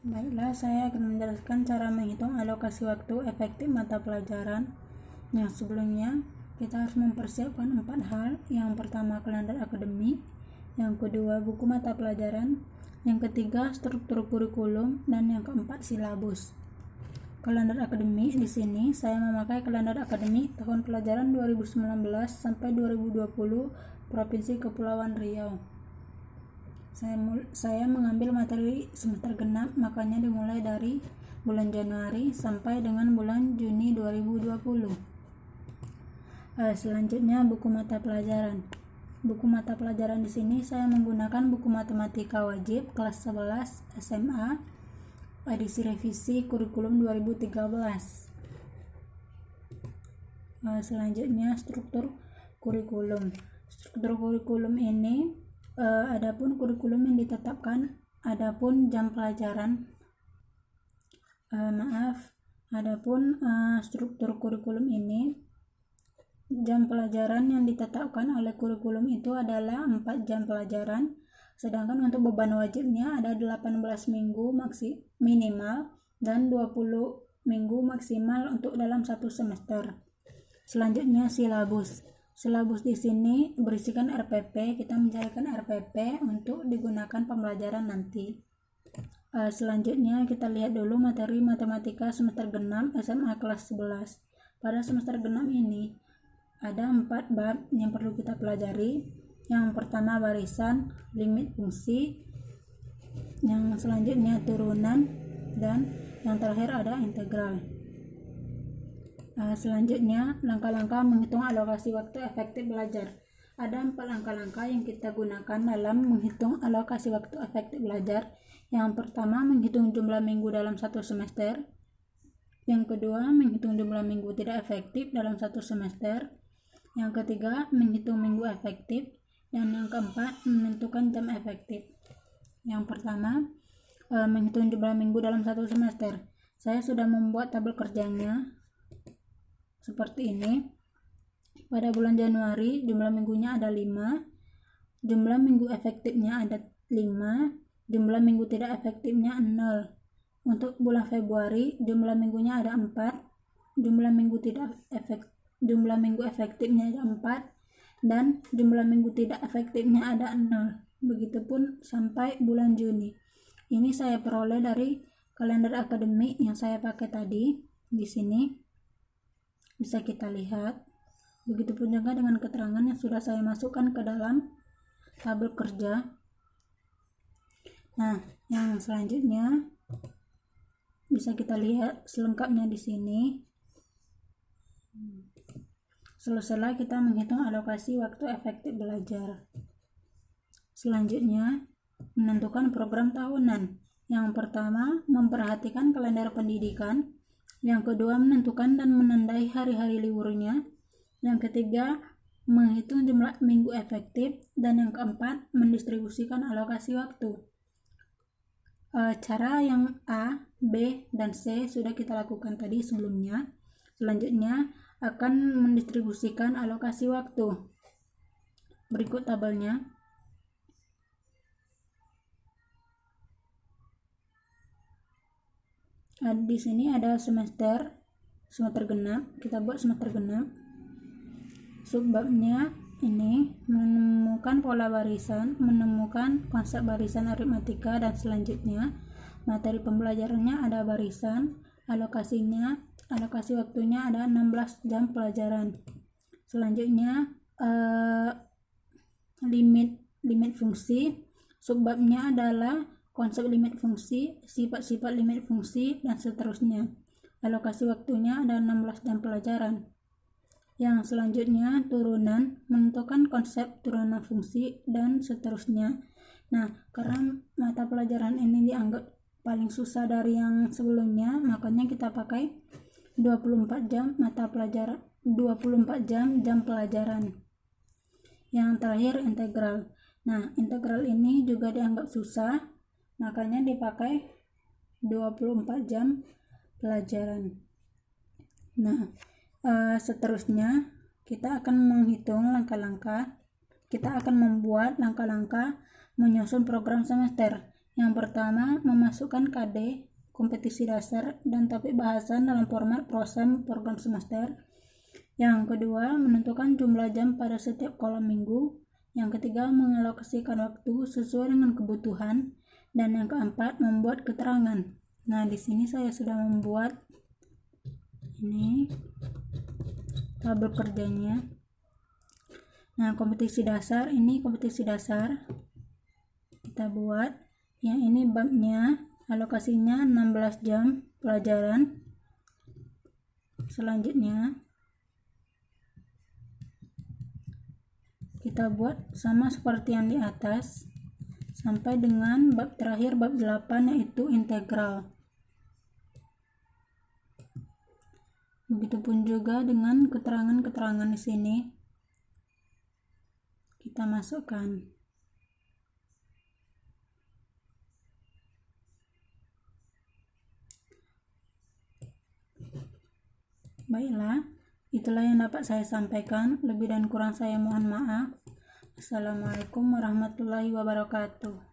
Baiklah, saya akan menjelaskan cara menghitung alokasi waktu efektif mata pelajaran. Yang sebelumnya, kita harus mempersiapkan 4 hal. Yang pertama, kalender akademik. Yang kedua, buku mata pelajaran. Yang ketiga, struktur kurikulum. Dan yang keempat, silabus. Kalender akademik di sini saya memakai kalender akademik tahun pelajaran 2019 sampai 2020 Provinsi Kepulauan Riau. Saya mengambil materi semester genap, makanya dimulai dari bulan Januari sampai dengan bulan Juni 2020. Selanjutnya buku mata pelajaran. Buku mata pelajaran di sini saya menggunakan buku matematika wajib kelas 11 SMA edisi revisi kurikulum 2013. Selanjutnya struktur kurikulum. Struktur kurikulum ini adapun kurikulum yang ditetapkan, adapun jam pelajaran, adapun struktur kurikulum ini, jam pelajaran yang ditetapkan oleh kurikulum itu adalah 4 jam pelajaran, sedangkan untuk beban wajibnya ada 18 minggu minimal dan 20 minggu maksimal untuk dalam satu semester. Selanjutnya silabus. Silabus di sini berisikan RPP, kita mencarikan RPP untuk digunakan pembelajaran nanti. Selanjutnya kita lihat dulu materi matematika semester genap SMA kelas 11. Pada semester genap ini ada 4 bab yang perlu kita pelajari. Yang pertama barisan, limit fungsi, yang selanjutnya turunan, dan yang terakhir ada integral. Selanjutnya langkah-langkah menghitung alokasi waktu efektif belajar. Ada 4 langkah-langkah yang kita gunakan dalam menghitung alokasi waktu efektif belajar. Yang pertama, menghitung jumlah minggu dalam satu semester. Yang kedua, menghitung jumlah minggu tidak efektif dalam satu semester. Yang ketiga, menghitung minggu efektif. Dan yang keempat, menentukan jam efektif. Yang pertama, menghitung jumlah minggu dalam satu semester. Saya sudah membuat tabel kerjanya seperti ini. Pada bulan Januari jumlah minggunya ada 5, jumlah minggu efektifnya ada 5, jumlah minggu tidak efektifnya 0. Untuk bulan Februari jumlah minggunya ada 4, jumlah minggu efektifnya ada 4, dan jumlah minggu tidak efektifnya ada 0. Begitupun sampai bulan Juni. Ini saya peroleh dari kalender akademik yang saya pakai tadi. Di sini bisa kita lihat. Begitupun juga dengan keterangan yang sudah saya masukkan ke dalam tabel kerja. Nah, yang selanjutnya bisa kita lihat selengkapnya di sini. Selesai kita menghitung alokasi waktu efektif belajar. Selanjutnya, menentukan program tahunan. Yang pertama, memperhatikan kalender pendidikan. Yang kedua, menentukan dan menandai hari-hari liburnya. Yang ketiga, menghitung jumlah minggu efektif. Dan yang keempat, mendistribusikan alokasi waktu. Cara yang A, B, dan C sudah kita lakukan tadi sebelumnya. Selanjutnya, akan mendistribusikan alokasi waktu. Berikut tabelnya. Di sini ada semester genap. Kita buat semester genap. Subbabnya ini menemukan pola barisan, menemukan konsep barisan aritmatika, dan selanjutnya materi pembelajarannya ada barisan, alokasi waktunya ada 16 jam pelajaran. Selanjutnya limit fungsi. Subbabnya adalah konsep limit fungsi, sifat-sifat limit fungsi, dan seterusnya. Alokasi waktunya ada 16 jam pelajaran. Yang selanjutnya turunan, menentukan konsep turunan fungsi, dan seterusnya. Nah, karena mata pelajaran ini dianggap paling susah dari yang sebelumnya, makanya kita pakai 24 jam jam pelajaran. Yang terakhir integral. Nah, integral ini juga dianggap susah, makanya dipakai 24 jam pelajaran. Nah, seterusnya kita akan menghitung langkah-langkah. Kita akan membuat langkah-langkah menyusun program semester. Yang pertama, memasukkan KD, kompetisi dasar, dan topik bahasan dalam format prosem program semester. Yang kedua, menentukan jumlah jam pada setiap kolom minggu. Yang ketiga, mengalokasikan waktu sesuai dengan kebutuhan. Dan yang keempat, membuat keterangan. Nah, di sini saya sudah membuat ini tabel kerjanya. Nah, kompetisi dasar, ini kompetisi dasar kita buat. Yang ini babnya, alokasinya 16 jam pelajaran. Selanjutnya kita buat sama seperti yang di atas sampai dengan bab terakhir, bab 8, yaitu integral. Begitupun juga dengan keterangan-keterangan di sini kita masukkan. Baiklah, itulah yang dapat saya sampaikan. Lebih dan kurang saya mohon maaf. Assalamualaikum warahmatullahi wabarakatuh.